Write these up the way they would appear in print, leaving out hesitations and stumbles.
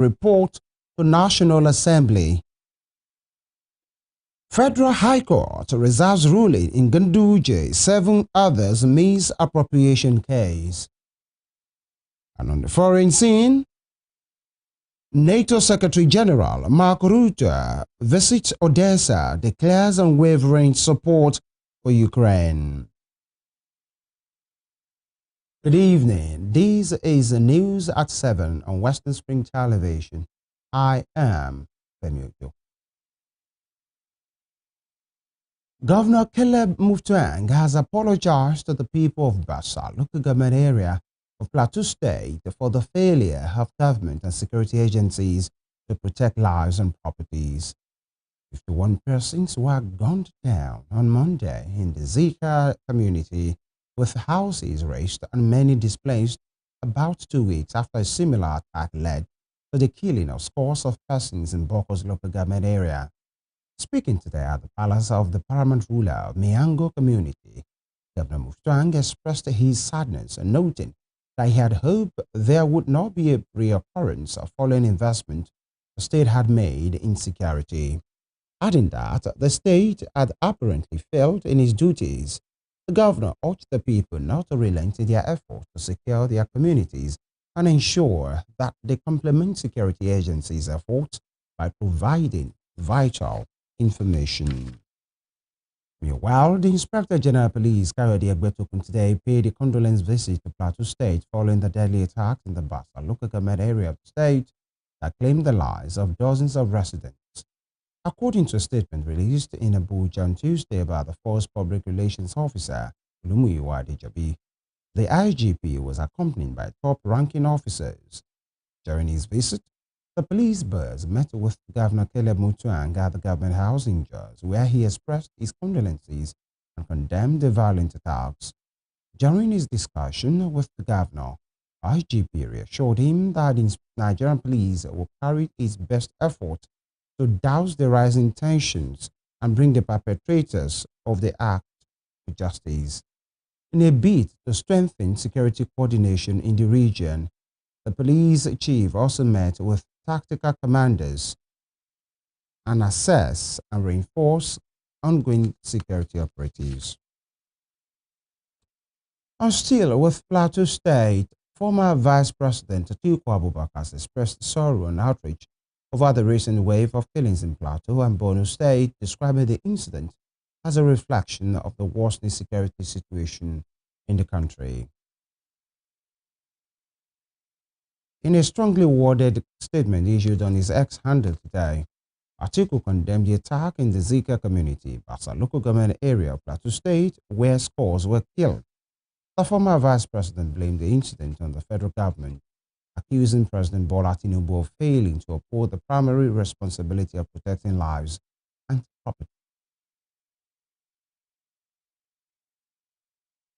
report to National Assembly. Federal High Court reserves ruling in Ganduje, 7 others misappropriation case. And on the foreign scene, NATO Secretary General Mark Rutte visits Odessa, declares unwavering support for Ukraine. Good evening. This is the news at 7 on Western Spring Television. I am Femi. Governor Caleb Mutfwang has apologized to the people of Bassa, local government area of Plateau State, for the failure of government and security agencies to protect lives and properties. 51 persons were gunned down on Monday in the Zika community, with houses razed and many displaced about 2 weeks after a similar attack led to the killing of scores of persons in Boko's local government area. Speaking today at the palace of the paramount ruler of Miango community, Governor Mutfwang expressed his sadness, noting that he had hoped there would not be a reoccurrence of following investment the state had made in security. Adding that the state had apparently failed in its duties, the governor urged the people not to relent in their efforts to secure their communities and ensure that they complement security agencies' efforts by providing vital information. Meanwhile, the Inspector General of Police, Kayode Egbetokun, today paid a condolence visit to Plateau State following the deadly attack in the Bassa local government area of the state that claimed the lives of dozens of residents. According to a statement released in Abuja on Tuesday by the Force Public Relations Officer, Olumuyiwa Adejobi, the IGP was accompanied by top-ranking officers. During his visit, the police boss met with Governor Caleb Mutfwang at the Government House in Jos, where he expressed his condolences and condemned the violent attacks. During his discussion with the governor, IGP reassured him that the Nigerian police will carry its best effort to douse the rising tensions and bring the perpetrators of the act to justice. In a bid to strengthen security coordination in the region, the police chief also met with tactical commanders and assess and reinforce ongoing security operatives. And still with Plateau State, former Vice President Atiku Abubakar has expressed sorrow and outrage over the recent wave of killings in Plateau and Borno State, describing the incident as a reflection of the worsening security situation in the country. In a strongly worded statement issued on his X handle today, Atiku condemned the attack in the Zika community, Bassa local government area of Plateau State, where scores were killed. The former vice president blamed the incident on the federal government, accusing President Bola Tinubu of failing to uphold the primary responsibility of protecting lives and property.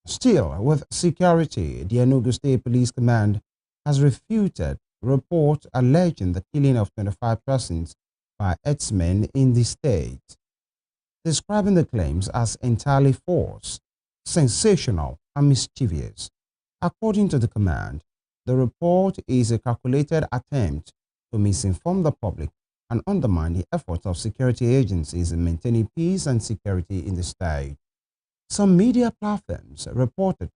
Still, with security, the Enugu State Police Command has refuted report alleging the killing of 25 persons by herdsmen in the state, describing the claims as entirely false, sensational, and mischievous. According to the command, the report is a calculated attempt to misinform the public and undermine the efforts of security agencies in maintaining peace and security in the state. Some media platforms reported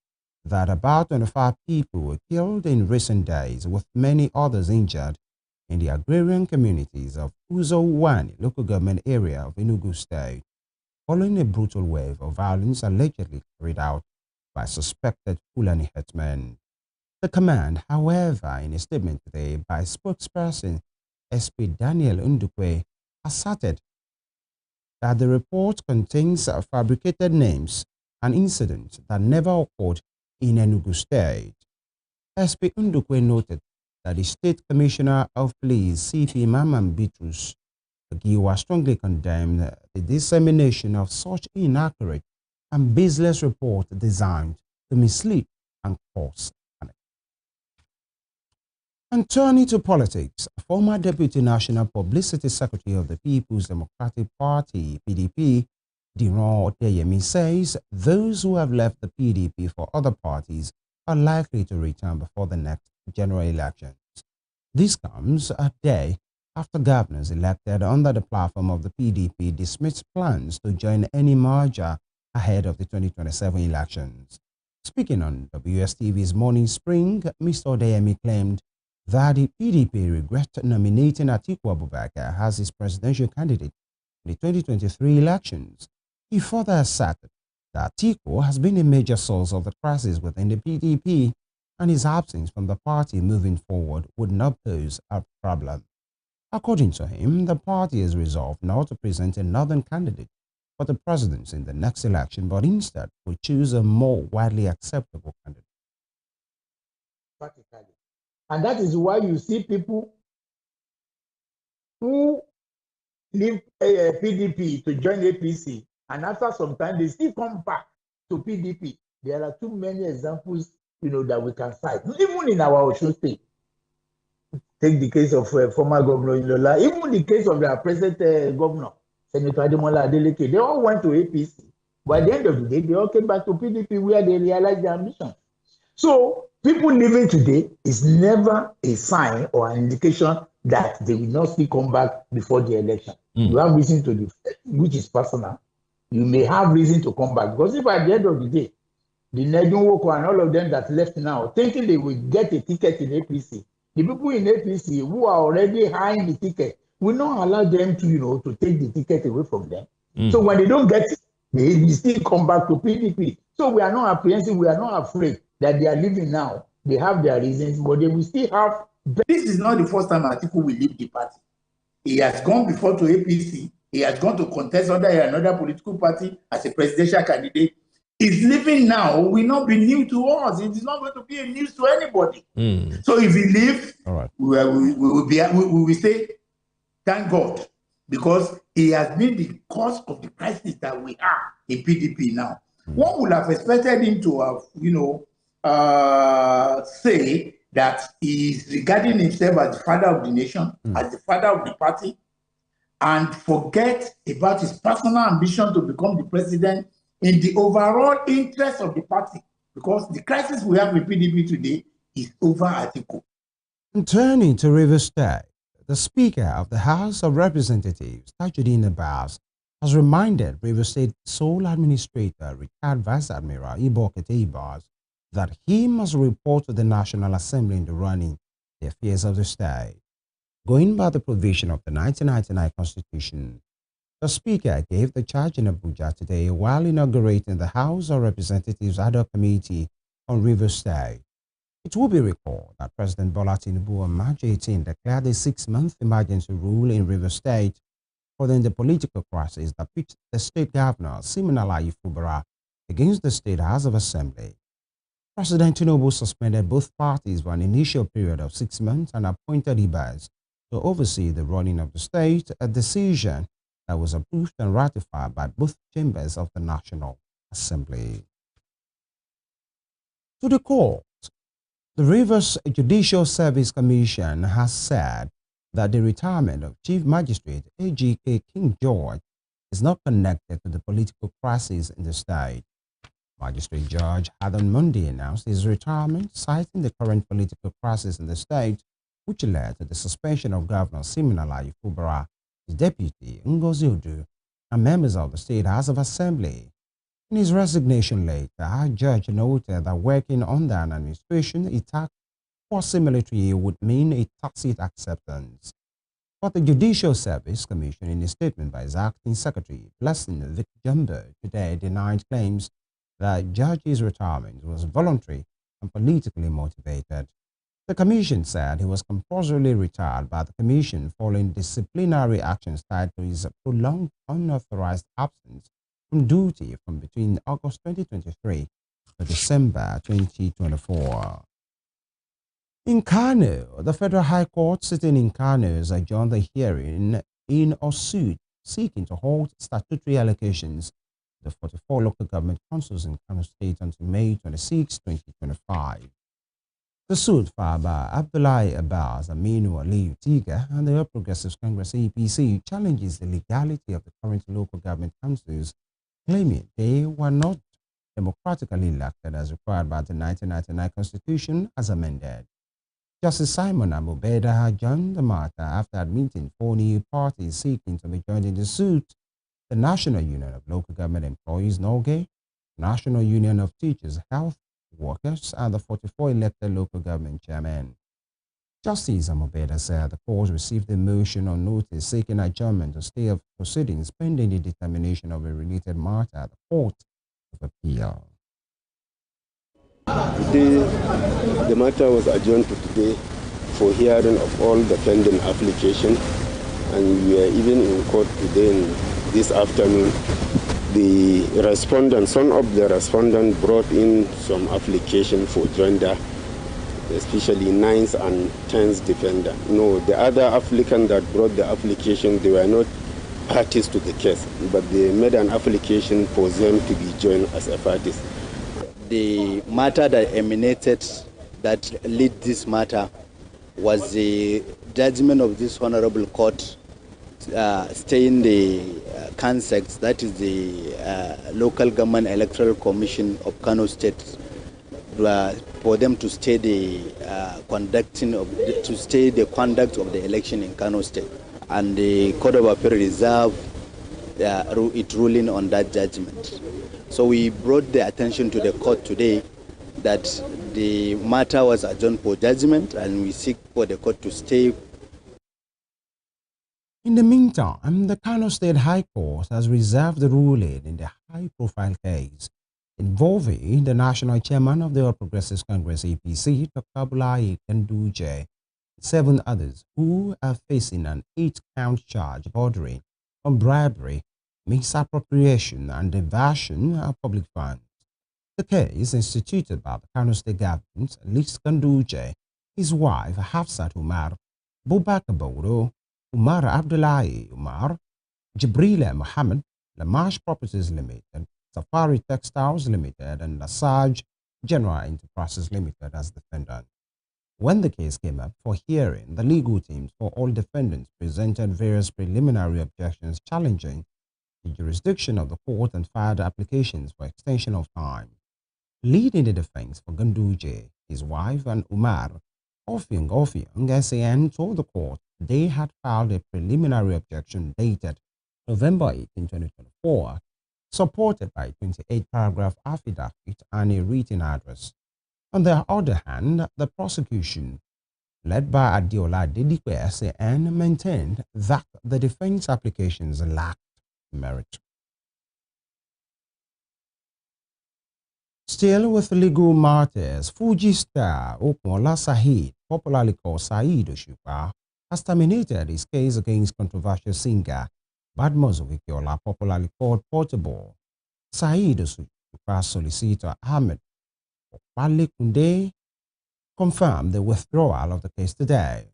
that about 25 people were killed in recent days, with many others injured in the agrarian communities of Uzowani local government area of Enugu State, following a brutal wave of violence allegedly carried out by suspected Fulani herdsmen. The command, however, in a statement today by spokesperson SP Daniel Ndukwe, asserted that the report contains fabricated names and incidents that never occurred in Enugu State. SP Ndukwe noted that the State Commissioner of Police, CP Mamman Bitrus Giwa, strongly condemned the dissemination of such inaccurate and baseless report designed to mislead and cause panic. And turning to politics, former Deputy National Publicity Secretary of the People's Democratic Party, PDP, Diron Odeyemi, says those who have left the PDP for other parties are likely to return before the next general elections. This comes a day after governors elected under the platform of the PDP dismissed plans to join any merger ahead of the 2027 elections. Speaking on WSTV's Morning Spring, Mr. Odeyemi claimed that the PDP regret nominating Atiku Abubakar as its presidential candidate in the 2023 elections. He further asserted that Atiku has been a major source of the crisis within the PDP and his absence from the party moving forward would not pose a problem. According to him, the party has resolved not to present a northern candidate for the presidency in the next election, but instead will choose a more widely acceptable candidate. Practically. And that is why you see people who leave PDP to join APC, and after some time they still come back to PDP. There are too many examples, that we can cite. Even in our Osho state, take the case of former governor Ilola, even the case of their present governor, Senator Ademola Adeleke, they all went to APC. But at the end of the day, they all came back to PDP where they realized their mission. So people living today is never a sign or an indication that they will not still come back before the election. You have reason to do, which is personal. You may have reason to come back because if at the end of the day, the Nedunwoko and all of them that left now, thinking they will get a ticket in APC, the people in APC who are already eyeing the ticket will not allow them to take the ticket away from them. So when they don't get it, they will still come back to PDP. So we are not apprehensive, we are not afraid that they are leaving now. They have their reasons, but they will still have. This is not the first time Atiku will leave the party. He has gone before to APC. He has gone to contest under another political party as a presidential candidate. He's leaving now will not be new to us. It is not going to be a news to anybody. So if he leaves, we will say, thank God, because he has been the cause of the crisis that we are in PDP now. One would have expected him to have, say that he is regarding himself as the father of the nation, as the father of the party, and forget about his personal ambition to become the president in the overall interest of the party, because the crisis we have with PDP today is over Atiku. Turning to Rivers State, the Speaker of the House of Representatives, Tajudeen Abbas, has reminded Rivers State sole administrator, retired Vice Admiral Ibokete Ibas, that he must report to the National Assembly in the running the affairs of the state. Going by the provision of the 1999 Constitution, the Speaker gave the charge in Abuja today while inaugurating the House of Representatives Ad hoc Committee on Rivers State. It will be recalled that President Bola Tinubu on March 18 declared a 6-month emergency rule in Rivers State following the political crisis that pitched the state governor, Siminalayi Fubara, against the State House of Assembly. President Tinubu suspended both parties for an initial period of 6 months and appointed Ibas to oversee the running of the state, a decision that was approved and ratified by both chambers of the National Assembly. To the court, the Rivers Judicial Service Commission has said that the retirement of Chief Magistrate AGK King George is not connected to the political crisis in the state. Magistrate Judge had on Monday announced his retirement, citing the current political crisis in the state, which led to the suspension of Governor Siminalayi Fubara, his deputy Ngozi Udu, and members of the State House of Assembly. In his resignation later, our judge noted that working under an administration attack quasi-military would mean a tacit acceptance. But the Judicial Service Commission, in a statement by its acting secretary, Blessing Vic Jumbo, today denied claims that Judge's retirement was voluntary and politically motivated. The Commission said he was compulsorily retired by the Commission following disciplinary actions tied to his prolonged unauthorized absence from duty from between August 2023 to December 2024. In Kano, the Federal High Court sitting in Kano has adjourned the hearing in a suit seeking to halt statutory allocations to the 44 local government councils in Kano State until May 26, 2025. The suit filed by Abdullahi Abbas, Aminu Aliyu Tiga, and the All Progressives Congress APC challenges the legality of the current local government councils, claiming they were not democratically elected as required by the 1999 Constitution as amended. Justice Simon Amobeda adjourned the matter after admitting 4 new parties seeking to be joined in the suit: the National Union of Local Government Employees (NOGE), National Union of Teachers, Health Workers, and the 44 elected local government chairmen. Justice Amobeda said the court received a motion on notice seeking adjournment to stay of proceedings pending the determination of a related matter at the Court of Appeal. Today, the matter was adjourned to today for hearing of all the pending application, and we are even in court today and this afternoon. The respondent, son of the respondent, brought in some application for joinder, especially 9th and 10th defender. No, the other applicant that brought the application, they were not parties to the case, but they made an application for them to be joined as a parties. The matter that emanated, that led this matter, was the judgment of this honorable court staying the CANSEX, that is the Local Government Electoral Commission of Kano State, for them to stay the conduct of the election in Kano State, and the Court of Appeal reserved its ruling on that judgment. So we brought the attention to the court today that the matter was adjourned for judgment, and we seek for the court to stay. In the meantime, the Kano State High Court has reserved the ruling in the high-profile case involving the national chairman of the All Progressives Congress (APC), Dr. Abdullahi Ganduje, and 7 others who are facing an 8-count charge bordering on bribery, misappropriation, and diversion of public funds. The case, instituted by the Kano State government, lists Ganduje, his wife Hafsat Umar, Bubakar Bodo, Umar Abdullahi Umar, Jibrila Muhammad, Lamash Properties Limited, Safari Textiles Limited, and Lasage General Enterprises Limited as defendants. When the case came up for hearing, the legal teams for all defendants presented various preliminary objections challenging the jurisdiction of the court and filed applications for extension of time. Leading the defense for Ganduje, his wife, and Umar, Ofiong SAN told the court they had filed a preliminary objection dated November 18, 2024, supported by a 28-paragraph affidavit and a written address. On the other hand, the prosecution, led by Adiola Dedikwe SAN, maintained that the defense applications lacked merit. Still with legal matters, Fuji star Okunola Saheed, popularly called Saheed Osupa, has terminated his case against controversial singer Badmus Obikiola, popularly called Portable. Saheed Osupa's solicitor Ahmed Okpalekunde confirmed the withdrawal of the case today.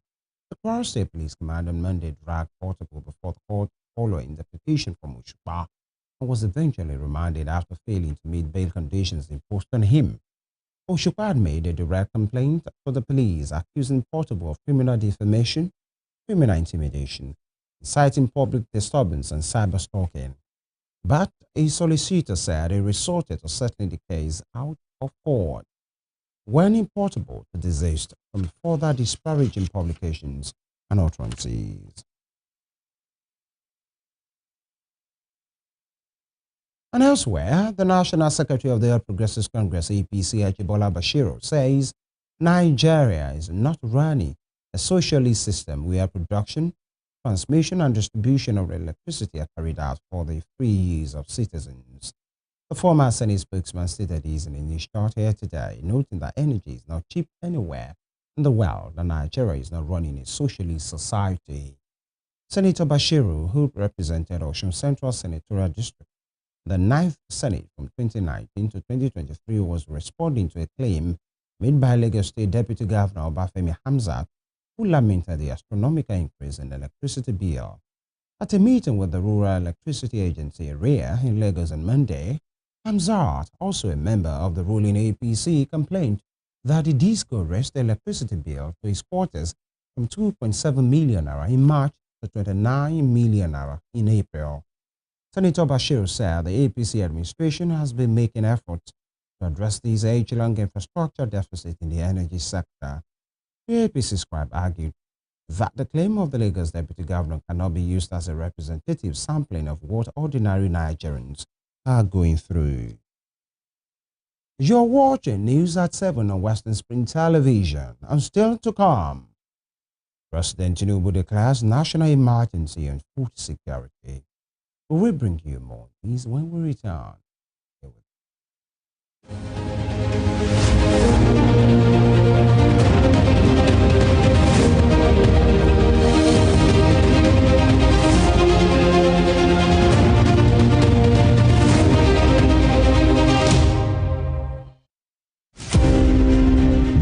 The Kwara State Police Command on Monday dragged Portable before the court following the petition from Osupa, and was eventually remanded after failing to meet bail conditions imposed on him. Osupa had made a direct complaint to the police accusing Portable of criminal defamation, criminal intimidation, inciting public disturbance, and cyber stalking. But a solicitor said he resorted to settling the case out of court, warning Portable to desist from further disparaging publications and utterances. And elsewhere, the National Secretary of the All Progressives Congress (APC), Ajibola Bashiru, says Nigeria is not running a socialist system where production, transmission, and distribution of electricity are carried out for the free use of citizens. The former Senate spokesman stated this in a news chart here today, noting that energy is not cheap anywhere in the world and Nigeria is not running a socialist society. Senator Bashiru, who represented Osun Central Senatorial District, the 9th Senate from 2019 to 2023, was responding to a claim made by Lagos State Deputy Governor Obafemi Hamzat, who lamented the astronomical increase in the electricity bill. At a meeting with the Rural Electricity Agency REA in Lagos on Monday, Hamzat, also a member of the ruling APC, complained that the DISCO raised the electricity bill to its quarters from 2.7 million naira in March to 29 million naira in April. Senator Bashir said the APC administration has been making efforts to address this age-long infrastructure deficit in the energy sector. The APC scribe argued that the claim of the Lagos Deputy Governor cannot be used as a representative sampling of what ordinary Nigerians are going through. You're watching News at 7 on Western Spring Television, and still to come, President Tinubu declares national emergency on food security. We will bring you more on these when we return.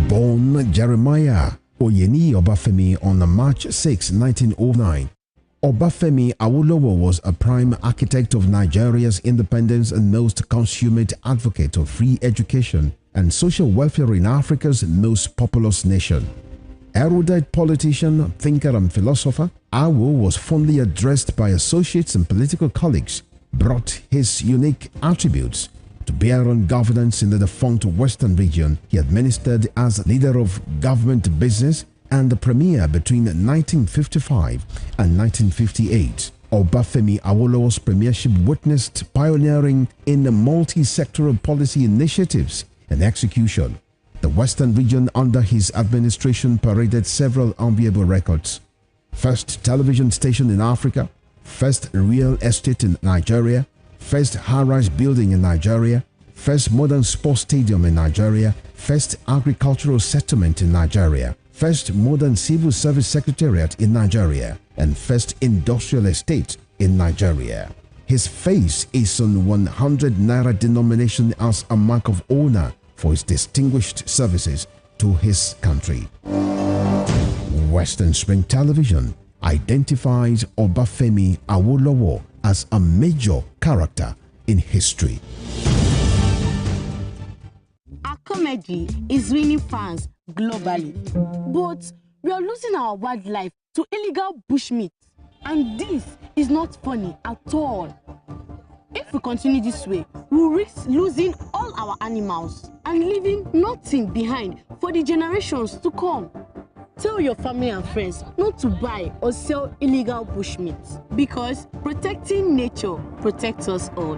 Born Jeremiah Oyeni Obafemi on March 6, 1909, Obafemi Awolowo was a prime architect of Nigeria's independence and most consummate advocate of free education and social welfare in Africa's most populous nation. Erudite politician, thinker and philosopher, Awo was fondly addressed by associates and political colleagues, brought his unique attributes to bear on governance in the defunct Western region. He administered as leader of government business and the premier between 1955 and 1958. Obafemi Awolowo's premiership witnessed pioneering in the multi-sectoral policy initiatives and execution. The Western region under his administration paraded several enviable records. First television station in Africa, first real estate in Nigeria, first high-rise building in Nigeria, first modern sports stadium in Nigeria, first agricultural settlement in Nigeria, first modern civil service secretariat in Nigeria, and first industrial estate in Nigeria. His face is on 100 naira denomination as a mark of honor for his distinguished services to his country. Western Spring Television identifies Obafemi Awolowo as a major character in history. Our comedy is winning fans globally, but we are losing our wildlife to illegal bushmeat, and this is not funny at all. If we continue this way, we'll risk losing all our animals and leaving nothing behind for the generations to come. Tell your family and friends not to buy or sell illegal bushmeat, because protecting nature protects us all.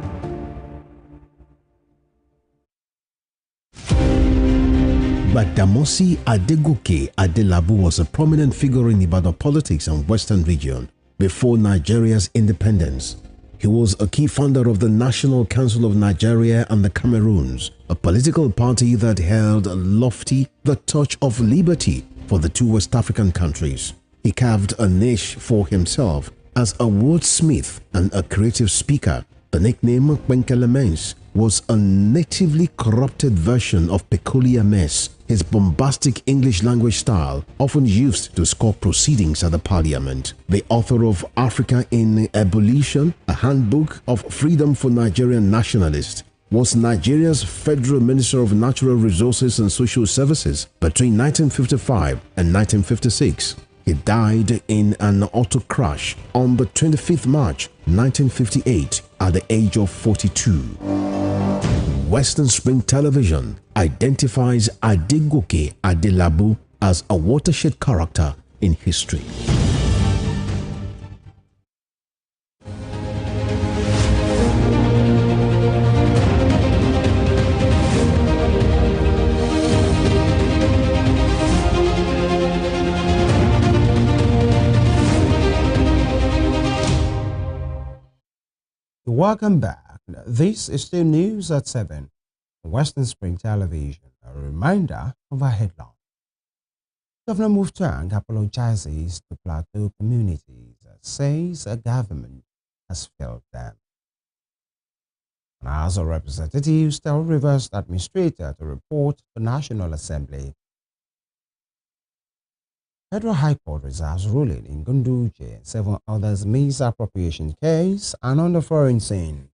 Badamasi Adegoke Adelabu was a prominent figure in Ibadan politics and Western region before Nigeria's independence. He was a key founder of the National Council of Nigeria and the Cameroons, a political party that held lofty the torch of liberty for the two West African countries. He carved a niche for himself as a wordsmith and a creative speaker. The nickname Kwenkelemens was a natively corrupted version of peculiar mess, his bombastic English language style often used to score proceedings at the parliament. The author of Africa in Ebullition, a handbook of freedom for Nigerian nationalists, was Nigeria's Federal Minister of Natural Resources and Social Services between 1955 and 1956. He died in an auto crash on the 25th March 1958 at the age of 42. Western Spring Television identifies Adegoke Adelabu as a watershed character in history. Welcome back. This is still News at 7 on Western Spring Television. A reminder of our headline. Governor Muftang apologizes to Plateau communities, says a government has failed them. And as a representative still reversed administrator to report to National Assembly. Federal High Court reserves ruling in Gunduje and 7 others misappropriation case. And on the foreign scene,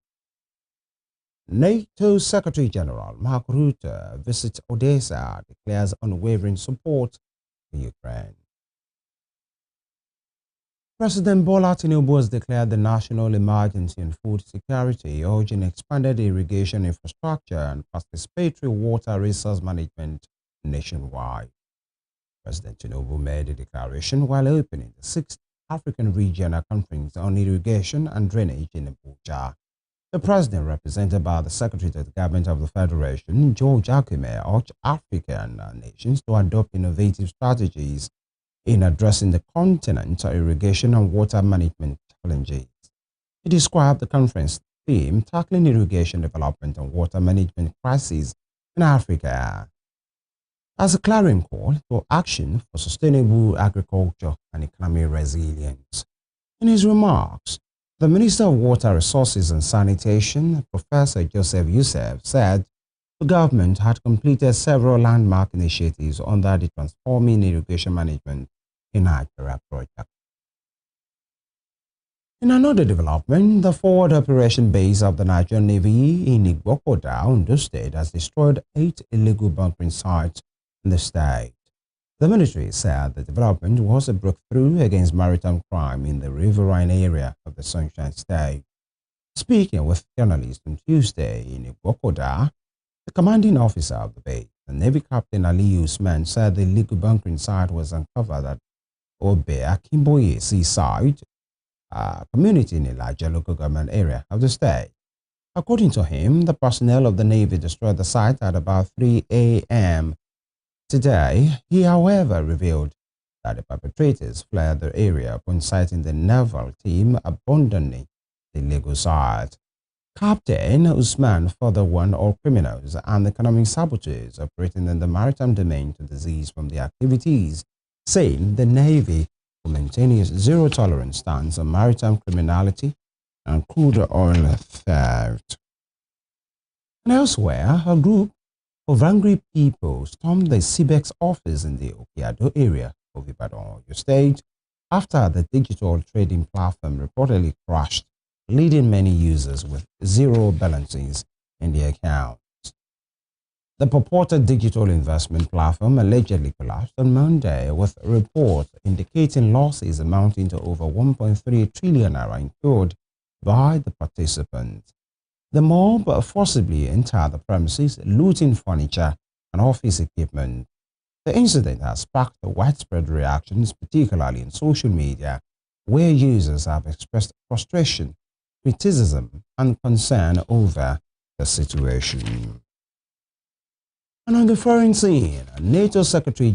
NATO Secretary General Mark Rutte visits Odessa, declares unwavering support for Ukraine. President Bola Tinubu has declared the national emergency on food security, urging expanded irrigation infrastructure and participatory water resource management nationwide. President Tinubu made a declaration while opening the 6th African Regional Conference on Irrigation and Drainage in Abuja. The president, represented by the Secretary to the Government of the Federation, George Akume, urged African nations to adopt innovative strategies in addressing the continent's irrigation and water management challenges. He described the conference theme, Tackling Irrigation Development and Water Management Crises in Africa, as a clarion call to action for sustainable agriculture and economic resilience. In his remarks, the Minister of Water Resources and Sanitation, Professor Joseph Youssef, said the government had completed several landmark initiatives under the Transforming Irrigation Management in Nigeria project. In another development, the forward operation base of the Nigerian Navy in Igbokoda, Ondo State, has destroyed 8 illegal bunkering sites in the state. The military said the development was a breakthrough against maritime crime in the riverine area of the Sunshine State. Speaking with journalists on Tuesday in Igbokoda, the commanding officer of the base, the Navy Captain Ali Usman, said the illegal bunkering site was uncovered at Obe Akimboye Seaside community in Elijah local government area of the state. According to him, the personnel of the Navy destroyed the site at about 3 a.m. today. He, however, revealed that the perpetrators fled the area upon sighting the naval team abandoning the illegal site. Captain Usman further warned all criminals and economic saboteurs operating in the maritime domain to desist from the activities, saying the Navy will maintain its zero-tolerance stance on maritime criminality and crude oil theft. And elsewhere, a group of angry people stormed the Cbex office in the Okeado area of Ibadan, your state, after the digital trading platform reportedly crashed, leaving many users with zero balances in their accounts. The purported digital investment platform allegedly collapsed on Monday, with reports indicating losses amounting to over 1.3 trillion naira incurred by the participants. The mob forcibly entered the premises, looting furniture and office equipment. The incident has sparked widespread reactions, particularly in social media, where users have expressed frustration, criticism, and concern over the situation. And on the foreign scene, NATO Secretary